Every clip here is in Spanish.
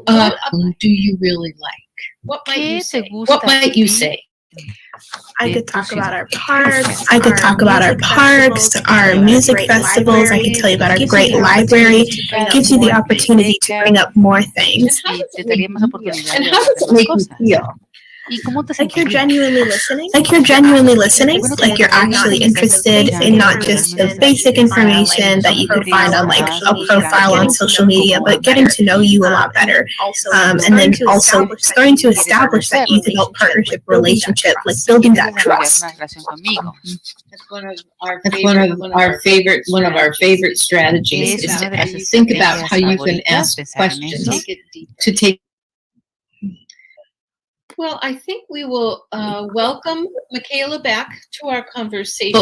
do you really like? What might you say? What might you say? I could talk about our parks. I could talk about our parks, our music festivals. I could tell you about our great library. It gives you the opportunity to bring up more things. And how does it make you feel? Like you're genuinely listening. Like you're genuinely listening. Like you're actually interested in not just the basic information that you could find on like a profile on social media, but getting to know you a lot better. And then also starting to establish that youth-adult partnership relationship, like building that trust. That's one of our favorite strategies is to think about how you can ask questions to take. Well, I think we will welcome Michaela back to our conversation.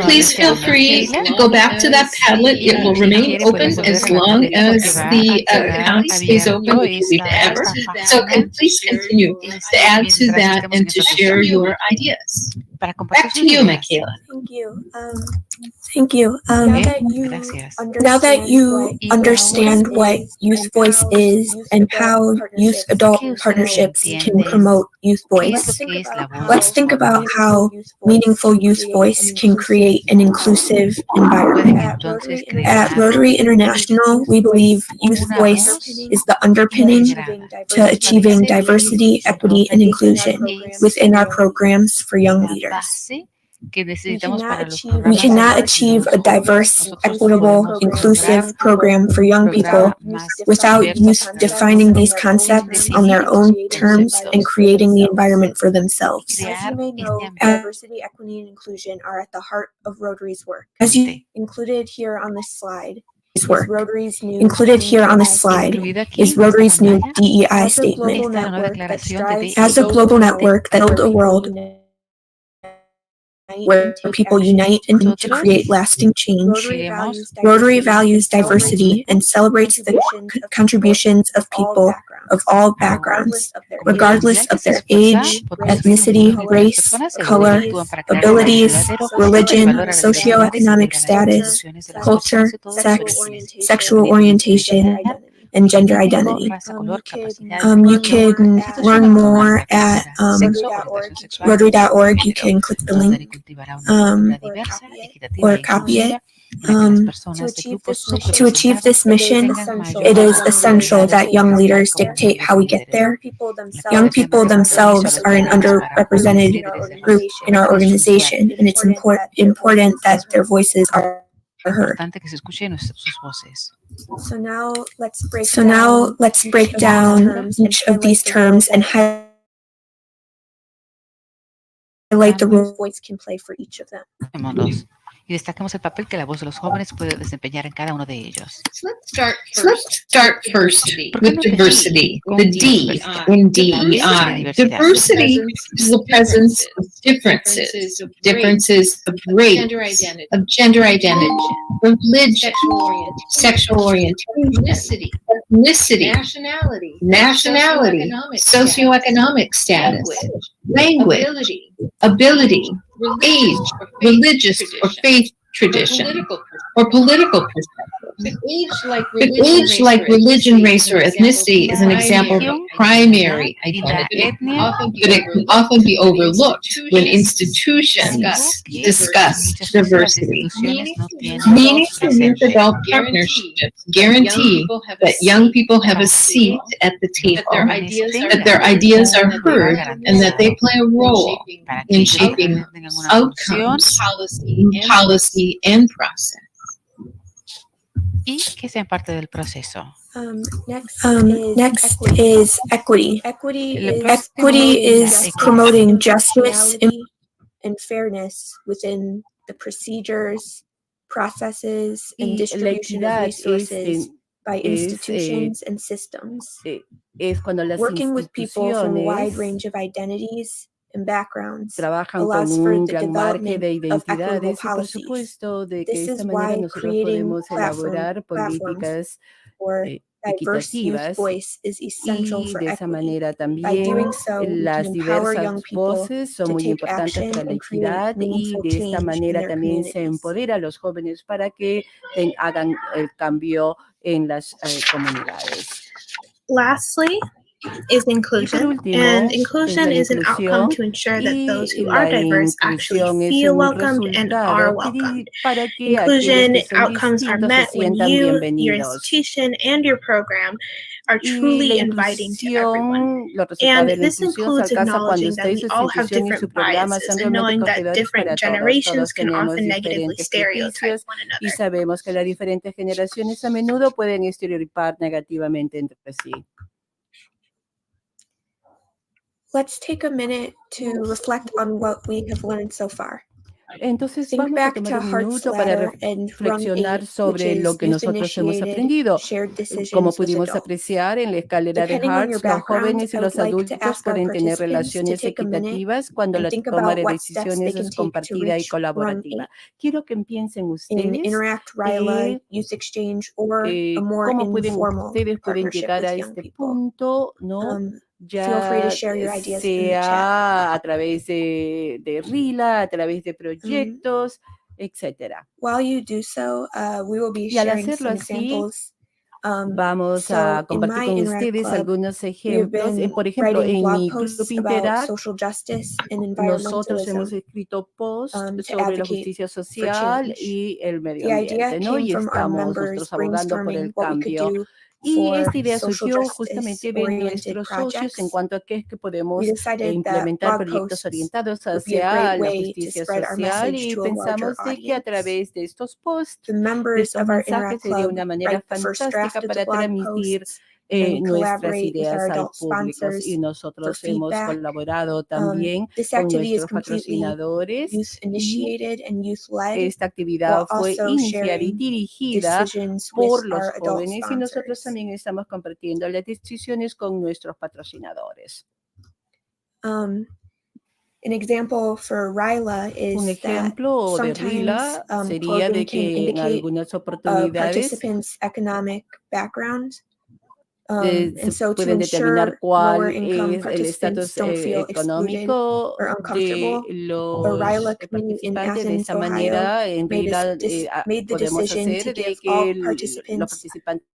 Please feel free to go back to that Padlet. It will remain open as long as the account stays open forever. So please continue to add to that and to share your ideas. Back to you, Michaela. Thank you. Now that you understand what youth voice is and how youth adult partnerships can promote youth voice, let's think about how meaningful youth voice can create an inclusive environment. At Rotary International, we believe youth voice is the underpinning to achieving diversity, equity, and inclusion within our programs for young leaders. We cannot achieve a diverse, equitable, inclusive program for young people without youth defining these concepts on their own terms and creating the environment for themselves. As you may know, diversity, equity, and inclusion are at the heart of Rotary's work. As you included here on this slide, is Rotary's new DEI statement. As a global network that builds a world where people unite and to create lasting change, Rotary values diversity and celebrates the contributions of people of all backgrounds, regardless of their age, ethnicity, race, color, abilities, religion, socioeconomic status, culture, sex, sexual orientation, and gender identity. You can learn more at Rotary.org. You can click the link or copy it. To achieve this mission, it is essential that young leaders dictate how we get there. Young people themselves are an underrepresented group in our organization, and it's important that their voices are heard. So now let's break down each of these terms and highlight the role voice can play for each of them. Y destaquemos el papel que la voz de los jóvenes puede desempeñar en cada uno de ellos. So let's start first with diversity. The D in DEI. Diversity is the presence of differences of race, of gender identity, religion, sexual orientation, ethnicity, nationality, socioeconomic status, language, ability, age, religious or faith tradition, or political perspective. Age, like religion, race, or ethnicity, is an example of primary identity, but it can often be overlooked when institutions discuss diversity. Meaningful youth adult partnerships guarantee that young people have a seat at the table, that their ideas are heard, and that they play a role in shaping outcomes, policy, and process. Y que sean parte del proceso. Next is equity. Equity is promoting justice and fairness within the procedures, processes, and distribution of resources by institutions and systems. Working with people from a wide range of identities and backgrounds allows for the development of equitable policies. This is why creating platforms for equitativas y de esa manera también doing so, we las can empower young diversas people voces son to muy take importantes action para la and create equidad y meaningful de esta change in manera their también se communities. empodera a los jóvenes para que hagan el cambio en las comunidades. Lastly, is Y por inclusion, último, and es inclusion la is an outcome inclusión to ensure that those y who are la diverse actually inclusión es feel un welcomed and are resultado welcomed. para que aquellos Inclusion que son outcomes are distintos se met when sientan you, your bienvenidos. institution, and your program are Y truly la inviting to everyone. inclusión, los resultados And de la this inclusión se includes alcanza cuando acknowledging usted that y we su all have institución y su different programa biases son and realmente knowing that acogedores different para todos. generations Todos can tenemos often negatively diferentes stereotype prejuicios one y another. sabemos que las diferentes generaciones a menudo pueden estereotipar negativamente entre sí. Let's take a minute to reflect on what we have learned so far. Entonces Think vamos a back tomar to un Hart's minuto para Ladder and Rung reflexionar 8, which sobre is lo que nosotros hemos youth-initiated aprendido. shared Como decisions with pudimos adults. apreciar en la escalera de Depending on your Hartz, los background, jóvenes y I los would like to adultos ask our pueden tener participants to relaciones take a minute equitativas cuando and la think toma about de what steps they decisiones can es take to compartida y reach Rung 8 colaborativa. Quiero que piensen in ustedes Interact, RILA, Youth Exchange, or a more cómo informal ustedes pueden partnership llegar with a young este people. punto, ¿no? Feel free to Ya share your ideas in the chat. sea a través de RILA, a través de proyectos, etcétera. While you do so, we will be Y al sharing hacerlo some así, examples. vamos a So in compartir my con Interact ustedes Club, algunos we have ejemplos. been Por ejemplo, writing en blog mi club posts about Interact, social justice and nosotros hemos environmentalism escrito posts to sobre la advocate justicia for social change. y el medio The idea ambiente, ¿no? came Y from our estamos members nosotros abogando por brainstorming el what we could cambio. do Y for esta idea social surgió justice justamente de oriented nuestros socios en projects. cuanto a qué es que We podemos decided that implementar blog proyectos posts orientados would be a hacia great la way to justicia spread our social message y to a larger pensamos de que a audience. través de estos posts, The de members estos of our mensajes, Interact sería Club una manera write the first fantástica draft of the para blog transmitir posts and then nuestras collaborate with our ideas al adult público. sponsors Y for nosotros hemos feedback. colaborado también This con activity is nuestros completely patrocinadores y youth-initiated and youth-led, esta while actividad fue also iniciada y sharing dirigida decisions with por los our adult jóvenes y nosotros sponsors. también estamos compartiendo las decisiones con nuestros patrocinadores. An example for RILA Un is that ejemplo de sometimes RILA sería clothing de can que en indicate algunas a oportunidades participant's economic background. se And so to pueden determinar ensure cuál lower income es el estatus participants don't feel excluded económico or de uncomfortable, the los RILA committee in participantes. De Athens, esta Ohio, manera, en made RILA the podemos decision to hacer give de all que los participants participantes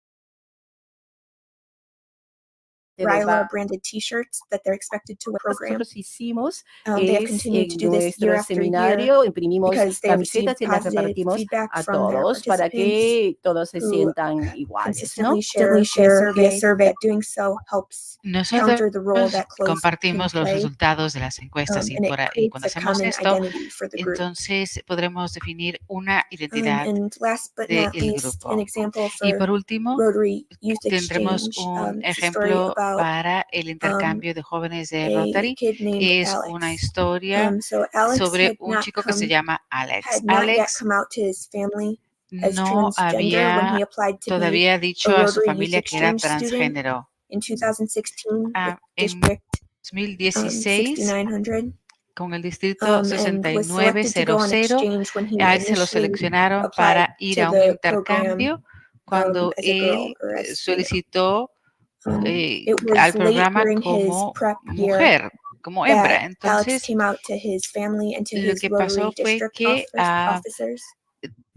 RILA branded T-shirts that they're expected to wear program. nosotros hicimos They have es continued to en do this year nuestro after year seminario, imprimimos because they have received camisetas y las positive repartimos feedback a from their todos para participants que todos se who sientan iguales, ¿no? consistently share via survey that doing so helps Nosotros counter the role that clothes can compartimos los play, resultados de las encuestas and it y creates cuando a hacemos common esto, identity for the group. entonces podremos definir una identidad And last but not del least, an grupo. example Y for por último, Rotary Youth tendremos Exchange. un It's a story ejemplo about para el intercambio de jóvenes de a Rotary. kid named Es una Alex. historia So Alex sobre had un not chico que se llama Alex. had not yet Alex come out to his family as no transgender when he había applied to be todavía a dicho a su Rotary Youth familia que era Exchange student transgénero. in 2016 with En District 2016, 6900. con el distrito And was selected to go on 6900, exchange when he a él se lo initially seleccionaron applied para ir to a un the program intercambio cuando as a girl él or as female. solicitó It was al late programa during his como prep year mujer, como hembra. that Alex Entonces, came out to his family and to lo his que Rotary pasó fue district que officers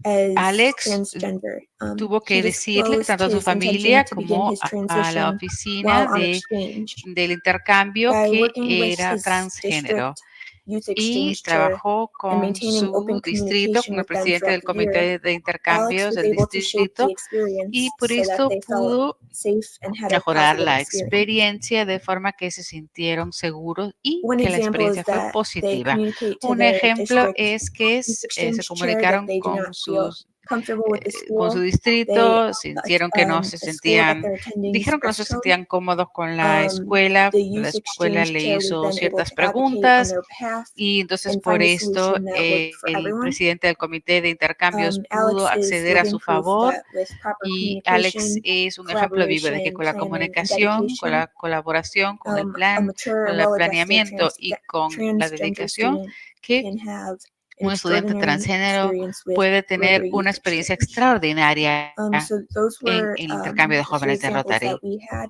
as Alex transgender. tuvo He que decirle disclosed tanto a su his intention familia to begin como his a la transition oficina while on exchange. del intercambio By que working with era his transgénero. district youth Y exchange chair trabajó and con maintaining open su distrito, communication con el with them presidente throughout del the year, comité de Alex intercambios was del able to shape the distrito experience y por so that esto they felt pudo safe and had a mejorar positive la experience. experiencia de forma que se sintieron seguros y One que la example is experiencia fue that they positiva. communicate to Un their ejemplo district es que youth se exchange chair that comunicaron they do con not feel comfortable with the con su school. They distrito, sintieron que no se the school that sentían, they're attending dijeron que no se dress code. sentían cómodos con la escuela. The La youth escuela exchange le chair was hizo then able ciertas to advocate on preguntas their behalf y entonces and por find a esto solution that worked for el everyone. presidente del comité de intercambios pudo Alex is acceder a living su proof favor that with proper y Alex communication, es un ejemplo vivo de que collaboration, con la planning, and comunicación, con dedication, la colaboración, con el a plan, mature con and el well-adjusted planeamiento y con la transgender dedicación student que can have an Un estudiante extraordinary transgénero experience with puede tener Rotary una Youth experiencia Exchange. extraordinaria So those en were el intercambio de a few jóvenes de examples Rotary. that we had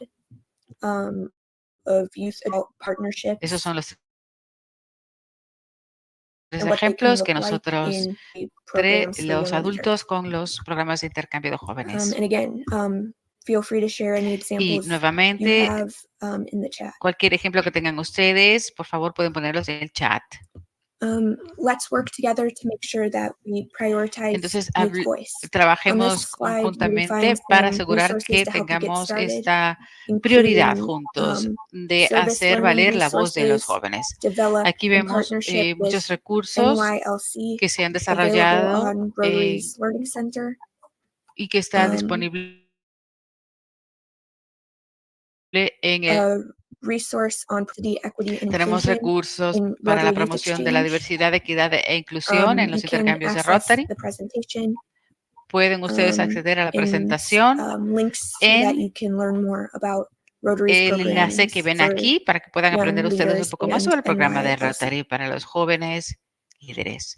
of youth adult Esos partnerships son los tres and what they can ejemplos look que like nosotros, in entre programs for los young leaders. adultos con los programas de intercambio de jóvenes. And again, feel free to share any Y examples you nuevamente, have in the chat. cualquier ejemplo que tengan ustedes, por favor pueden ponerlos en el chat. Let's work together to make sure that we prioritize Entonces, youth voice. trabajemos slide, you will conjuntamente find para some asegurar resources que to help you get tengamos started, esta prioridad including juntos de service hacer learning valer la voz de los resources jóvenes. developed Aquí in vemos partnership muchos with recursos NYLC que se han available desarrollado on Rotary's Learning Center. y que está Um, disponible en el. A resource on diversity, equity, and Tenemos inclusion recursos in para la Rotary Youth promoción de la Exchange. diversidad, equidad e inclusión en You los can intercambios de access Rotary. the presentation Pueden ustedes acceder a la and presentación links so that en you can learn more about Rotary's el enlace programs que ven for aquí para que puedan aprender young ustedes un leaders poco más and sobre el programa de NYLC. Rotary para los jóvenes líderes.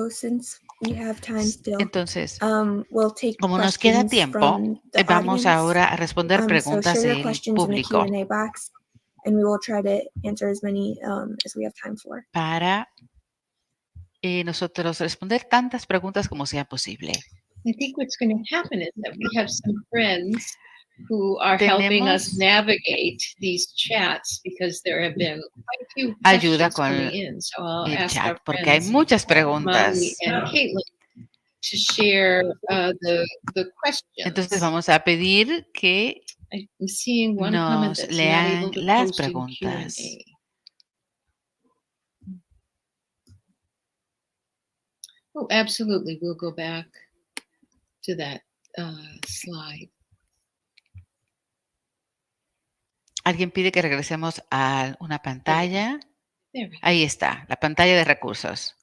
Since we have time still, Entonces, we'll take como nos queda questions tiempo, from the vamos audience. ahora a responder So preguntas share your del questions in the público Q&A box, and we will try to answer as many as we have time for. para nosotros responder tantas preguntas como sea posible. I think what's going to happen is that we have some friends who are helping us Tenemos navigate these chats because there have been quite a few ayuda questions con coming in. So I'll el ask our chat porque hay friends, muchas Molly preguntas. and Caitlin, to share the questions. Entonces vamos a pedir que I'm seeing one comment nos that's not lean able to las post in preguntas. Q&A. Oh, absolutely. We'll go back to that slide. Alguien pide que regresemos a una pantalla. There we go. Ahí está, la pantalla de recursos.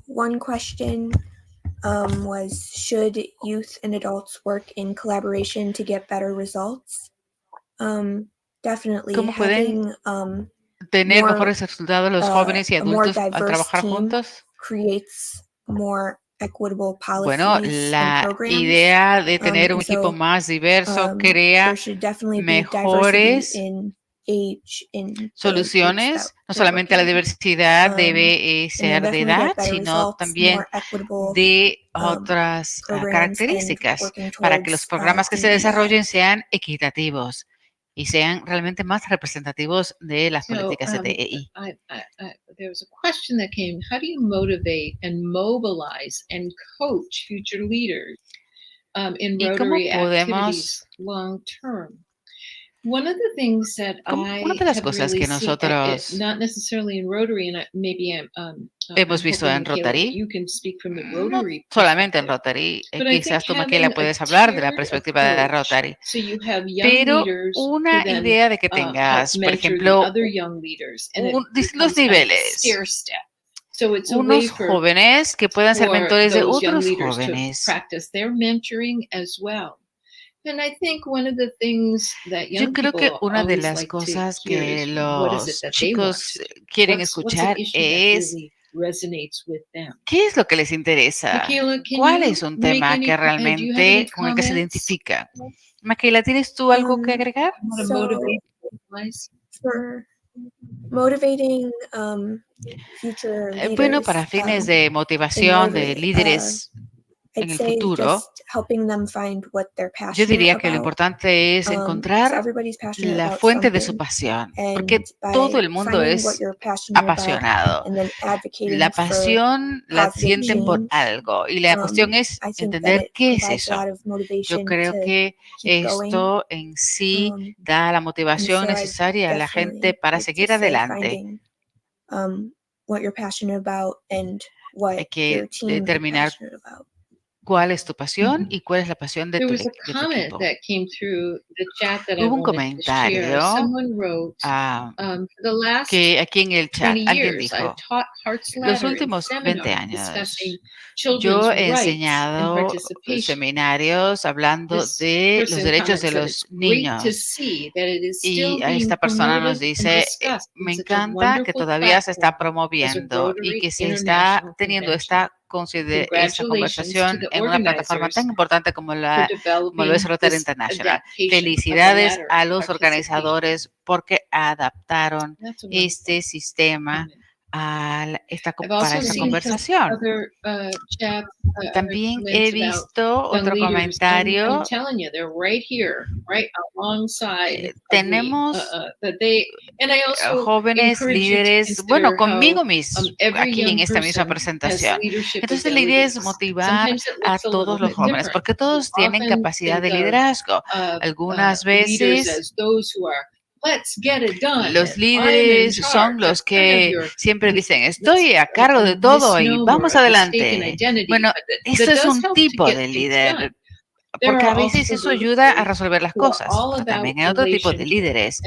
One question was, should youth and adults work in collaboration to get better results? Definitely ¿Cómo pueden having tener more, mejores resultados los jóvenes y a more adultos al diverse trabajar team juntos? creates more equitable Bueno, policies and la programs. idea de tener un And so, equipo más diverso crea there should definitely be mejores diversity in age in the groups soluciones. that No we're solamente la working with. diversidad debe And you'll ser de definitely edad, get better sino results, también more equitable de otras programs, and características working para que los towards programas que se DEI. desarrollen sean equitativos y sean realmente más representativos de las políticas de DEI. There was a question that came, how do you motivate and mobilize and coach future leaders in ¿Y cómo Rotary podemos? activities long term? One of the things that Una de las cosas que nosotros not necessarily in Rotary, and maybe hemos visto en Rotary, you can speak from the no Rotary solamente en perspective. Rotary, But I quizás tú, think Michaela, having a puedes hablar de la tiered perspectiva de approach, Rotary, so you have young pero leaders who una then idea de que help tengas, por mentor the ejemplo, other young leaders, and it distintos becomes kind of a niveles, stair step. So it's a way unos jóvenes que puedan ser for mentores de those young otros leaders to jóvenes. practice their mentoring as well. And I think one of the things that Yo young creo que people una de always las like to cosas hear que is what is it los that they want chicos to do? quieren What's an escuchar issue that es really resonates with them? ¿qué es lo que les interesa? Michaela, can ¿Cuál you es un make tema any que do you have any realmente con el que se comments? identifica? Michaela, ¿tienes tú algo que agregar? How to So motivate guys? for motivating future Bueno, leaders, para fines in de motivación de Rotary, líderes I'd en el say futuro, just helping them find what they're yo passionate diría que lo about. importante es So encontrar everybody's passionate la about fuente de su something, pasión, and porque by todo el mundo finding what es you're passionate about apasionado. and then advocating La for pasión la positive sienten por change, algo y la cuestión es I think that entender it qué es provides a eso. lot of Yo motivation creo to que keep going. esto en sí da la And motivación so I'd necesaria a la gente definitely para like to seguir say adelante. finding what you're passionate about and Hay what que your team is determinar passionate about. cuál es tu pasión y cuál es la pasión de There tu, was a de tu comment equipo. that came through the chat that I Hubo un wanted to share. comentario Someone wrote, for the last que aquí en el chat 20 alguien years, I've dijo, taught Heart's los Ladder in últimos 20 seminars años discussing yo children's he rights and enseñado participation. seminarios hablando This de los person derechos de commented, los it's great to niños. see that it is Y still a being esta persona nos promoted and dice, discussed me in such a encanta que wonderful todavía se está platform as a promoviendo y Rotary que se está International teniendo Convention. esta Congratulations to conversación the en una plataforma organizers tan importante como for lo es developing Rotary this International. adaptation of the Felicidades ladder a and los participation. organizadores porque adaptaron That's a wonderful este sistema comment. a I've para also esta seen conversación. other chats, other También he comments about visto young otro leaders. I'm comentario. telling you, they're right here, right alongside of me. Tenemos That they, and I also jóvenes encourage you to líderes, bueno, consider how conmigo mismo, every aquí en young esta misma person has presentación. leadership Entonces la idea es abilities. motivar Sometimes it a looks a todos little los bit jóvenes, different. porque todos tienen Often capacidad de think of liderazgo. Algunas leaders veces as those who are, let's get it done. los and I'm in líderes charge. son los That's kind of que your siempre dicen, estoy a cargo de todo y vamos adelante. Bueno, esto es un tipo de líder, porque a veces eso ayuda a resolver las cosas, pero también hay otro tipo de líderes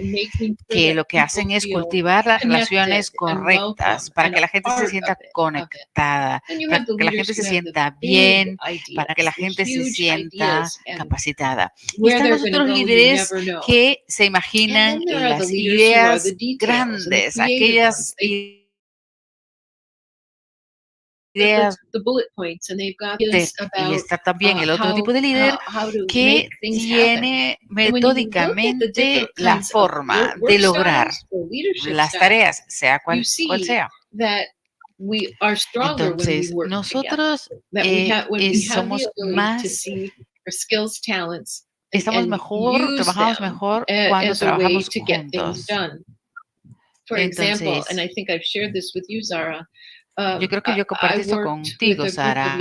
que lo que hacen es cultivar las relaciones correctas para que la gente se sienta conectada, para que la gente se sienta bien, para que la gente se sienta capacitada. Y están los otros líderes que se imaginan las ideas grandes, aquellas ideas y está también el otro tipo de líder que tiene metódicamente la forma de lograr las tareas, sea cual sea. Entonces, nosotros somos más, estamos mejor, trabajamos mejor cuando trabajamos juntos. Entonces, yo creo que yo compartí esto contigo, Sara.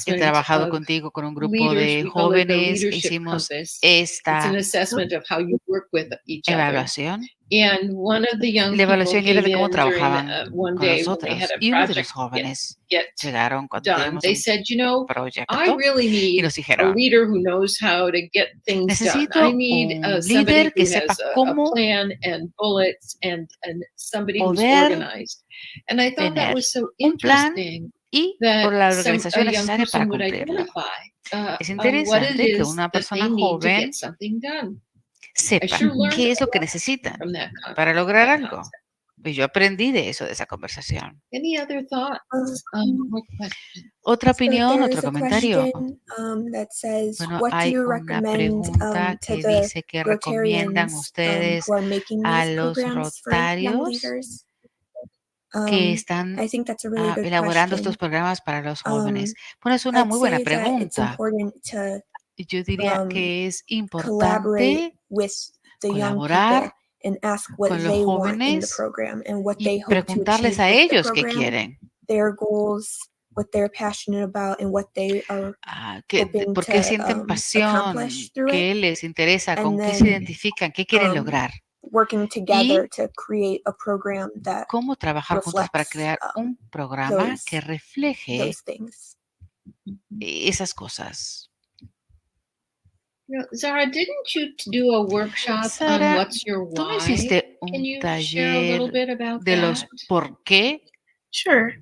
He trabajado contigo con un grupo de jóvenes, hicimos esta evaluación. La evaluación era de cómo trabajaban con nosotros. Y uno de los jóvenes llegaron cuando teníamos un proyecto y nos dijeron, necesito un líder que sepa cómo poder tener un plan y por la organización necesaria para cumplirlo. Es interesante que una persona joven sepa qué es lo que necesitan para lograr algo. Y yo aprendí de eso, de esa conversación. Otra opinión, otro comentario. Bueno, hay una pregunta que dice que recomiendan ustedes a los rotarios que están elaborando estos programas para los jóvenes. Bueno, es una muy buena pregunta. Yo diría que es importante colaborar con los jóvenes y preguntarles a ellos qué quieren. ¿Por qué sienten pasión? ¿Qué les interesa? ¿Con qué se identifican? ¿Qué quieren lograr? Y cómo trabajar juntos para crear un programa que refleje esas cosas. Zara, didn't you do a workshop Sara, on what's your why? ¿tú no hiciste Can un you share a little taller bit about de los that? por qué? Sure.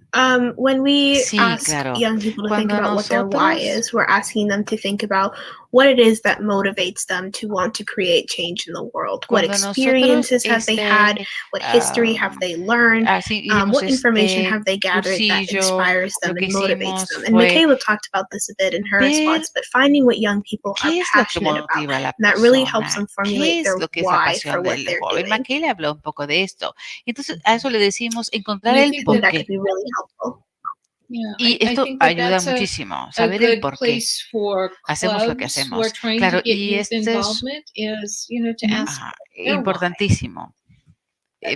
When we Sí, ask claro. young people to think Cuando about what their why nosotros is, we're asking them to think about what it is that motivates them to want to create change in the world. What Cuando nosotros experiences have they had? What history have they learned? hicimos What information have they gathered that cursillo, inspires them lo que and motivates hicimos them? And fue Michaela talked about this a bit in her ver response, but finding what young people are ¿qué es lo que passionate about. motiva a la And that really helps persona? them ¿Qué formulate es their lo que es la why for pasión what del they're joven? doing. Michaela habló un poco de esto. Entonces, a eso le decimos encontrar And I el think por That qué. could be really helpful. Yeah, Y I esto think that ayuda that's muchísimo, a saber el good por qué place for hacemos lo que clubs who hacemos. are trying Claro, to get y youth este es involvement is, to ask their why. importantísimo.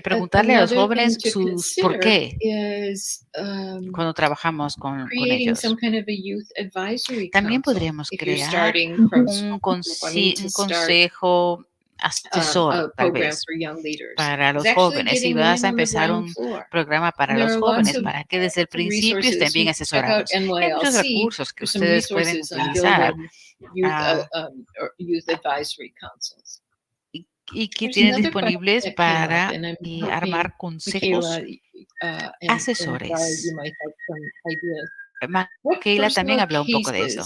Preguntarle a los Another jóvenes thing to sus por consider qué is cuando trabajamos con creating ellos. some kind of a youth advisory También council. podríamos If you're crear starting from un wanting to start consejo asesor, tal vez, para los jóvenes, y vas a empezar un programa para los jóvenes para que desde el principio estén bien asesorados. Hay muchos recursos que ustedes pueden utilizar y que tienen disponibles para armar consejos asesores. Keila también habló un poco de eso.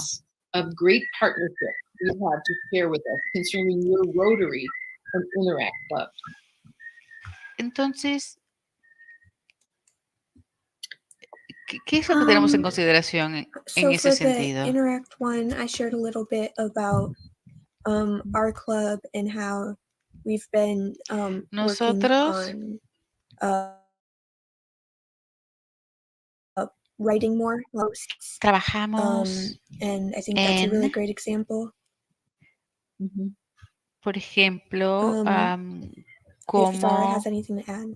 Entonces, ¿qué es lo que tenemos en consideración en ese sentido? Interact one, I shared a little bit about our club and how we've been Nosotros writing more posts. Trabajamos and I think that's a really great example. Por ejemplo, If Zara has anything to add.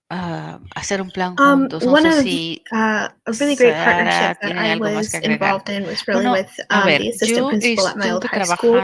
Hacer un plan juntos. No sé si a really great partnership that I was involved in was really with the assistant principal at my old high school.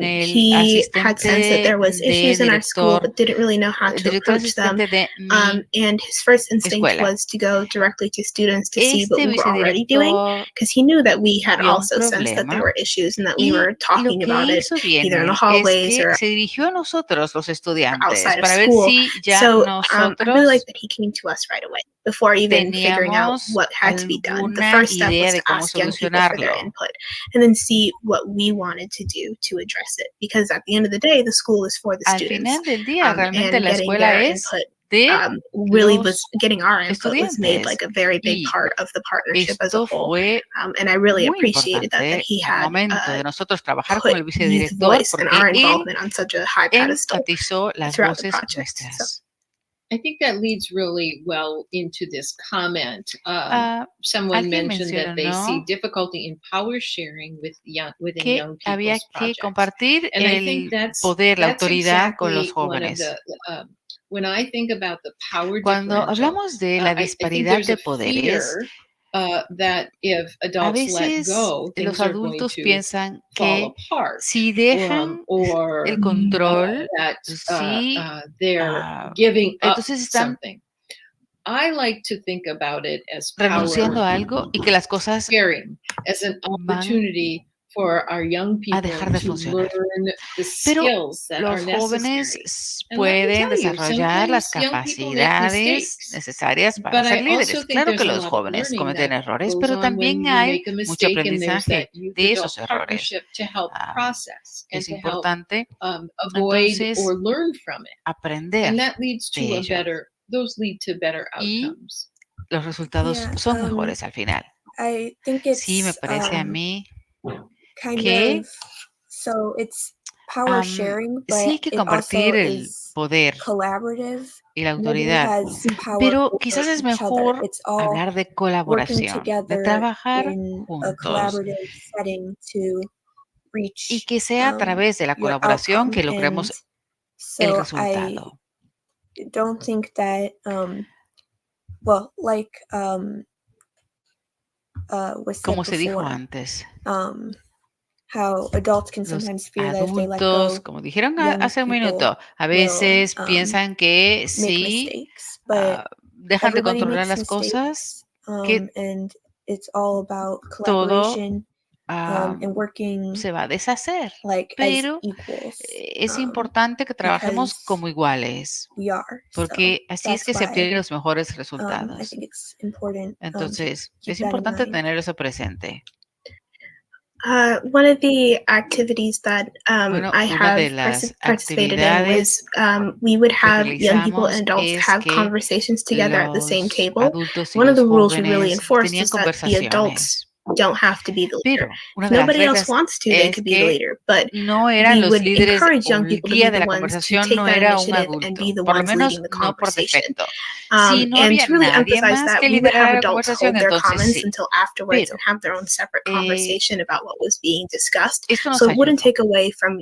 He had sensed that there was issues in our school, but didn't really know how to approach them. And his first instinct was to go directly to students to see what we were already doing, because he knew that we had also sensed that there were issues and that we were talking about it either in the hallways or se dirigió a nosotros, los estudiantes, outside of para ver school. si ya So nosotros I really like that he came to us right away before even figuring out what had to be done. The first step was to ask young people for their input and then see what we wanted to do to address it. Because at the end of the day, the school is for the students. Al final del día, realmente and la getting escuela their es input de really los was getting our input was made estudiantes. like a very big part of the partnership as a Esto whole. fue And I really muy appreciated that importante he al had momento de nosotros trabajar put con el youth vicedirector, voice and porque our él involvement on such a high pedestal enfatizó las throughout the voces project. nuestras. I think that leads really well into this comment. Someone mentioned that they see difficulty in power sharing within young people's había que projects. compartir And I think el poder, la autoridad con los jóvenes. When I think about the power Cuando hablamos de la disparidad de poderes, that if a adults let veces go, los things are going adultos to piensan fall que apart. si dejan Or el control, that sí, they're giving up entonces están something. I like to think about it as renunciando power a algo y que las cosas sharing as an opportunity for our young people dejar de to funcionar. learn the Pero skills that are los necessary. jóvenes pueden desarrollar las capacidades necesarias para ser líderes. Claro que los jóvenes cometen errores, pero también hay mucho aprendizaje de esos errores. Es importante entonces aprender de ello. Y los resultados son mejores al final. I think it's Sí, me parece a mí kind que of so it's power sharing, but sí hay que it compartir also el is poder collaborative. y la Nobody autoridad, has power pero over quizás es each other. mejor It's all hablar de working colaboración, de together trabajar in a juntos collaborative setting to reach y que sea a través de la your colaboración outcome. que logremos And el so resultado. I don't think that well, like was said Como se dijo before, antes, how adults can los sometimes fear that if they let adultos, go, como dijeron young hace un people minuto, a veces will, piensan que make si mistakes, but dejan de everybody controlar makes las cosas, mistakes, que and it's all about todo collaboration and working se va a deshacer. like Pero as equals. es importante que trabajemos como iguales, We are, porque así es que se obtienen los mejores I resultados. think it's important. Entonces, keep es that in importante mind. tener eso presente. One of the activities that Bueno, I una have de las participated in was we would have young people and adults have conversations together at the same table. Adultos y One of los the rules we really jóvenes enforced tenían is that the conversaciones. adults don't have to be the leader. Pero una If de las nobody else reglas wants to, they es could be the que leader. But no eran we los would líderes encourage o young el people to guía be de the la ones to conversación take no that era un initiative and be adulto, the por lo ones menos leading the no por conversation. defecto. Si no And había to really nadie emphasize más that, que we would liderara have la adults conversación, hold their entonces comments sí. until afterwards Pero and have their own separate conversation about what was being discussed. Esto nos So it wouldn't ayudó take away from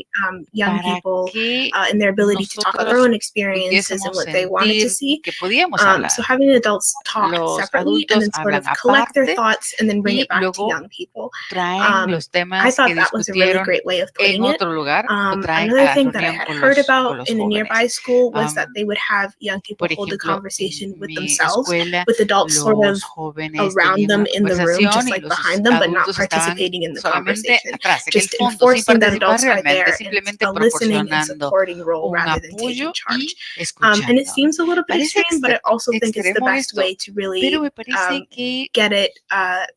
young para people que and their ability to talk about their nosotros own experiences and pudiésemos what they wanted to sentir see. que podíamos hablar. So having adults talk Los separately and adultos then sort hablan of collect their aparte thoughts and then bring y it back luego young people. traen los I temas thought que that was a really discutieron great way of putting en it. otro lugar, lo traen a Another la thing that I reunión had con heard con about los in a nearby jóvenes. school was that they would have young people Por hold a ejemplo, conversation en with mi themselves, escuela, with adults sort of los jóvenes around tenían them una in the room, conversación just y like los behind them, but not adultos estaban participating in the solamente conversation. atrás, en el Just fondo, sin enforcing that participar adults are realmente, there in simplemente a listening and proporcionando supporting role un rather than taking apoyo charge. y And it escuchando. seems a little bit Parece extreme, but I also think it's the extremo best esto, way to pero really me parece que get it,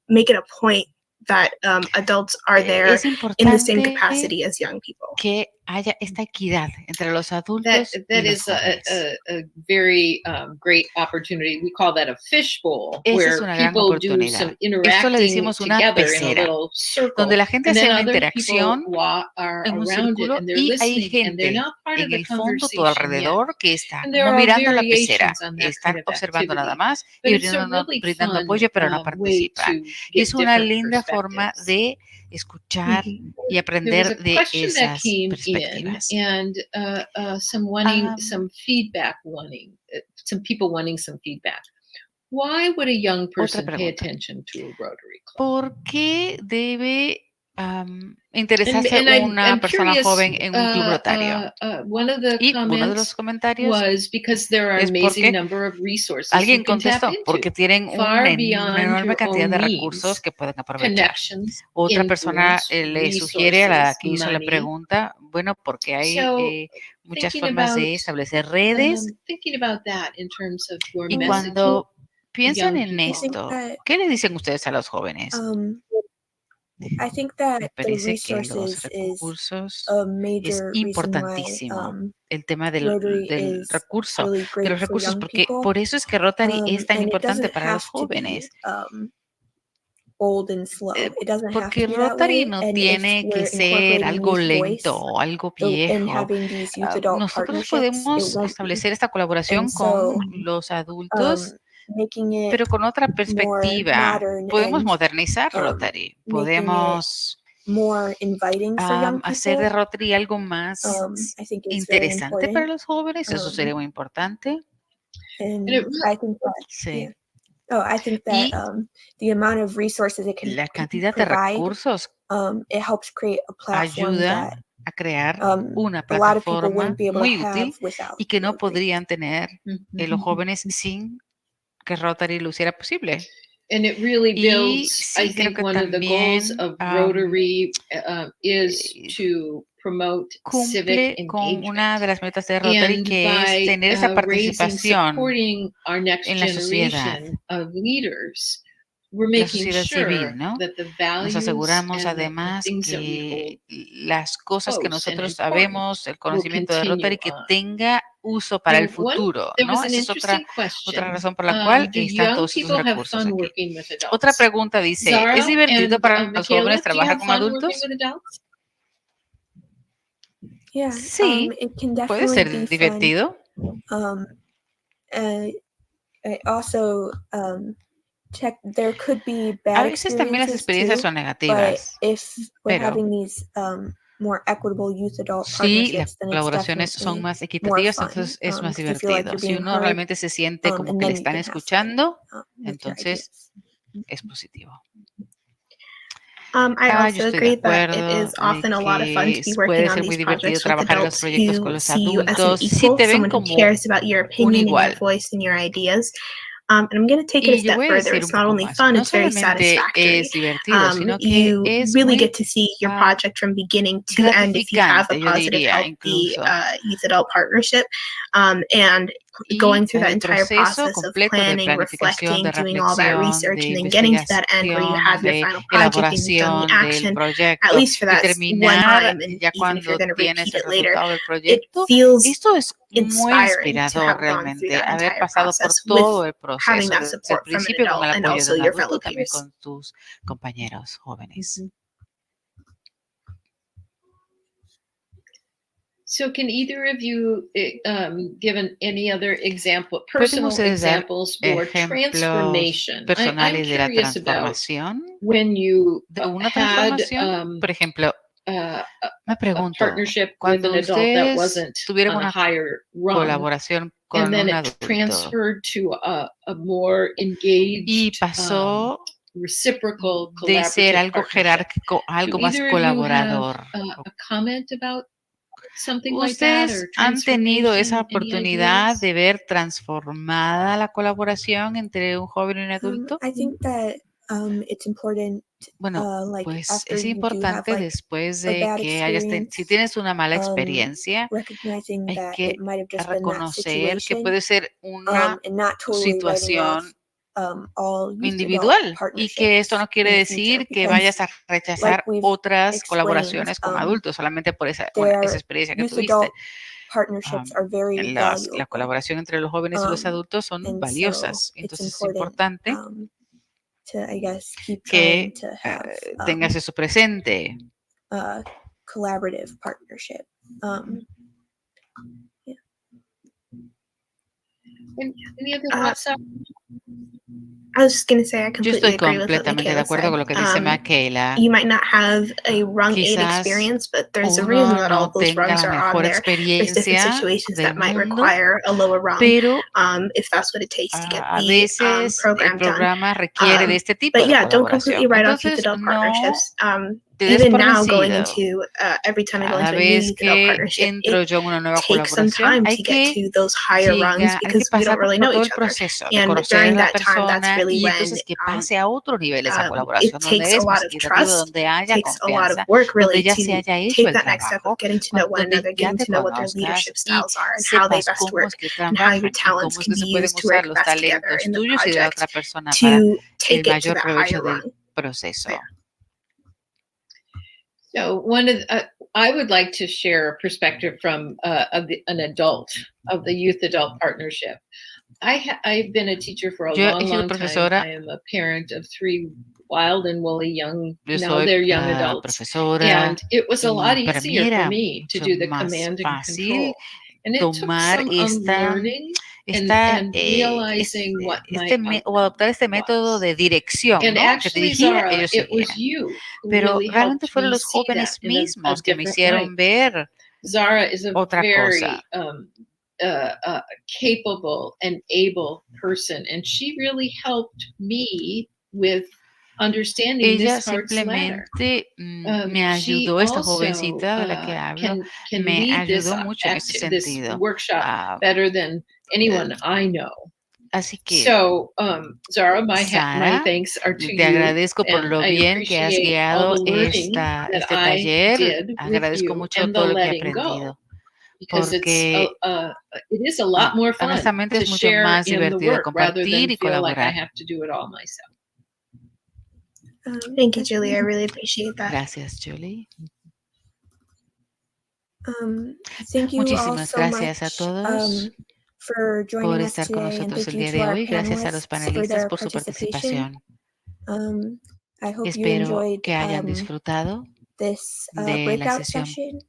make it a point that adults are there es in the same importante capacity as young people. que haya esta equidad entre los adultos y That los is jóvenes. a very great opportunity. We call that a fishbowl, Esa es where una gran people do oportunidad. some Esto le interacting decimos una together in a pecera, little circle, donde la gente and hace then una other people interacción are en un around it círculo and they're y hay listening and they're gente not part of en the el fondo, todo conversation yet. alrededor, que está And there como are mirando la pecera, variations on that están kind of observando nada activity. más But y it's a really brindando fun apoyo, pero no way participan. to Es get una different linda forma perspectives. de escuchar y There was aprender a de question that esas came in, perspectivas. and some wanting Am, some feedback, some people wanting some feedback. Why would a young Otra person pay pregunta. attention to a Rotary Club? ¿Por qué debe interesarse And una I'm persona curious, joven en un club rotario? one of the Y uno de los comments comentarios was because there are es amazing porque number of resources you alguien can tap contestó, porque into, tienen far una beyond enorme your cantidad own de means, recursos que pueden aprovechar. connections, Otra persona influence, le sugiere a la resources, que hizo la money. pregunta, bueno, porque hay So muchas thinking formas about de establecer redes thinking about that in terms of your y messaging cuando to piensan young en I think esto, that ¿qué le dicen ustedes a los jóvenes? I think Me that the parece que los resources is recursos a es major reason why importantísimo el tema Rotary del is recurso, really de great los for recursos, young porque people. por eso es que Rotary es tan And it importante doesn't para los have to be jóvenes. bold and slow. It doesn't have Porque to be that Rotary way. no And if tiene que we're ser incorporating algo youth voice lento o algo and viejo. having these youth adult Nosotros partnerships, it podemos won't be. establecer esta colaboración And con so los adultos, making it pero con otra more perspectiva. modern Podemos and modernizar Rotary. making it Podemos more inviting for young hacer de people, Rotary algo más I think is very interesante para important. los jóvenes. Eso sería muy importante. And it I think that, Sí. yeah. Oh, I think that Y the amount of resources it can la cantidad de provide, recursos it helps create a platform ayuda that a crear una a lot of people plataforma wouldn't be able to muy have útil without y que no Rotary. podrían tener los jóvenes sin que Rotary lo hiciera posible. And it really Y builds, I sí, creo think que one of the goals también of Rotary is to promote civic cumple con engagement. una de las metas de Rotary, And que es by tener esa raising, participación supporting our next en la sociedad, generation of leaders, we're la making sociedad sure civil, ¿no? that the Nos values aseguramos and the además things that we hold que las cosas que close and nosotros important sabemos, el will conocimiento de continue Rotary, que on. tenga uso para el And futuro, there ¿no? was an Esa es otra interesting question. razón por la cual Do están young todos esos people have recursos fun aquí. working with adults? Otra pregunta dice, Zara ¿es divertido and para los Michaela, jóvenes do you trabajar have con fun working adultos? with adults? Yeah, Sí, it can puede definitely ser be fun. divertido. I also check there could be A bad veces también las experiences experiencias too, son but negativas, if we're pero having these more equitable youth adult si las partnerships, then it's colaboraciones son definitely más more equitativas, fun entonces es más 'cause you feel like divertido. you're Si being uno heard, realmente se siente como and que le then you están can have fun escuchando, with your entonces ideas. es positivo. I Yo also estoy de agree that it acuerdo is often a lot of fun to be puede working on ser muy these divertido projects with trabajar en los adults proyectos con who los see you as an adultos si equal, te ven someone who como cares about your un opinion and your igual. voice and your ideas. And I'm going to take it a Y yo step voy a further. decir It's un not poco only más. fun, No it's very solamente satisfactory. es divertido, sino que You es really muy get to see your project from beginning to end if you have a gratificante, yo positive, diría, healthy incluso. youth adult partnership. And going through that el entire proceso process of completo de planning, planificación, reflecting, de doing all that reflexión, research, de and then getting to that end where you have investigación, your de final project and you've done the elaboración del action, at proyecto least for y that one terminar time, and ya even if you're cuando going to tienes repeat el it later, resultado del it proyecto. feels Esto es muy inspiring to inspirador have gone through realmente, that haber entire pasado por process with todo el having proceso, that desde el support from an principio con el adult and apoyo de also un your adulto, fellow también peers. con tus compañeros jóvenes. So can either of you give any other example, ¿Pueden personal ustedes dar examples or ejemplos transformation? I'm personales de la curious about transformación? when you ¿De una had transformación? Por ejemplo, a me pregunto, partnership with cuando an adult that ustedes wasn't tuvieron on a una higher rung, colaboración con and then un it adulto transferred to a more engaged y pasó reciprocal, de ser collaborative algo partnership. jerárquico, algo Do más either of you have, colaborador. a comment about something like that, ¿Ustedes or han tenido esa transformation? Any oportunidad ideas? de ver transformada la colaboración entre un joven y un adulto? I think that it's important. Bueno, Like pues after es you do have importante like después a de bad que hayas si experience, tienes una mala experiencia, recognizing hay that que it might have just been that reconocer que situation, puede ser una and not totally writing off situación all youth adult individual y que esto no partnerships quiere in the future, decir que because vayas a like rechazar we've otras explained, colaboraciones con adultos solamente por esa their experiencia que youth tuviste. adult partnerships are very La valuable. colaboración entre los jóvenes y los adultos son And so valiosas. it's Entonces es important importante to, I guess, keep que trying to have tengas eso presente. Collaborative partnership. Yeah. Any other thoughts? I was just going to say I Yo completely estoy agree with what completamente de Michaela acuerdo said. con lo que dice Michaela. You might not have a rung 8 Quizás experience, but there's a reason uno that all no those tenga rungs la are on mejor there. There's different experiencia situations del that might mundo, require a lower rung, pero if that's what it takes to get a the veces el program done. programa requiere de este tipo But de yeah, don't completely colaboración. write off youth Entonces, adult no partnerships. te des Even por now, going vencido. into every time I go Cada into a new vez youth adult que partnership, entro it yo en una nueva takes some colaboración, time hay to get que to those higher rungs hay que because we pasar don't really por know todo each el other. proceso de And conocer a during la that time, that's persona really y when entonces que pase a otro nivel esa it colaboración donde takes a es más lot of equitativo, trust, donde haya takes a lot of confianza, work really donde ya to se haya hecho take el that next step trabajo, of getting to know one donde another, ya getting te to know what their conozcas leadership y styles are and how they sepas best cómo work es que and how your trabajan y talents cómo es can que se be pueden used to usar work los best together talentos in the tuyos y de la otra project persona para to el take it to mayor that provecho higher del rung. proceso. Yeah. So I would like to share a perspective from an adult of the youth adult partnership. I've been a teacher for a Yo he long, sido long time. profesora. I am a parent of 3 wild and woolly young. Yo Now soy they're young adults, profesora and it was a lot y para mí easier for era me to mucho do the más command and fácil control. And it took tomar some unlearning and realizing what my o adoptar este método de dirección, and ¿no? Que te actually, dirigía, Zara, ellos it was siguieran. you who Pero really realmente helped fueron me los see jóvenes that in a mismos que me different light. hicieron ver Zara is a otra very cosa. capable and able person, and she really helped me with understanding Ella this heart's ladder. simplemente me She ayudó, esta also jovencita de la que hablo, can me lead this ayudó mucho en ese this sentido. workshop better than anyone I know. Así que, So, Zara, my Sara, thanks are to te you, agradezco por and lo I bien que has appreciate all guiado the learning este that I taller. did with Agradezco you mucho and the todo lo que he letting go. aprendido. Because Porque it is a lot more fun honestamente to es mucho share más in the divertido work rather compartir than y feel like I colaborar. have to do it all myself. Thank you, Julie. I really appreciate that. Gracias, Julie. Thank you all Muchísimas so gracias a much todos for joining por us estar con today, and nosotros thank el you día to de our hoy. Gracias a los panelists for panelistas their por su participation. participación. I hope you Espero enjoyed que hayan disfrutado this de la breakout sesión. session.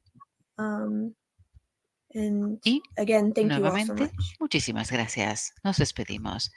And Y again, thank you all so nuevamente, much. muchísimas gracias. Nos despedimos.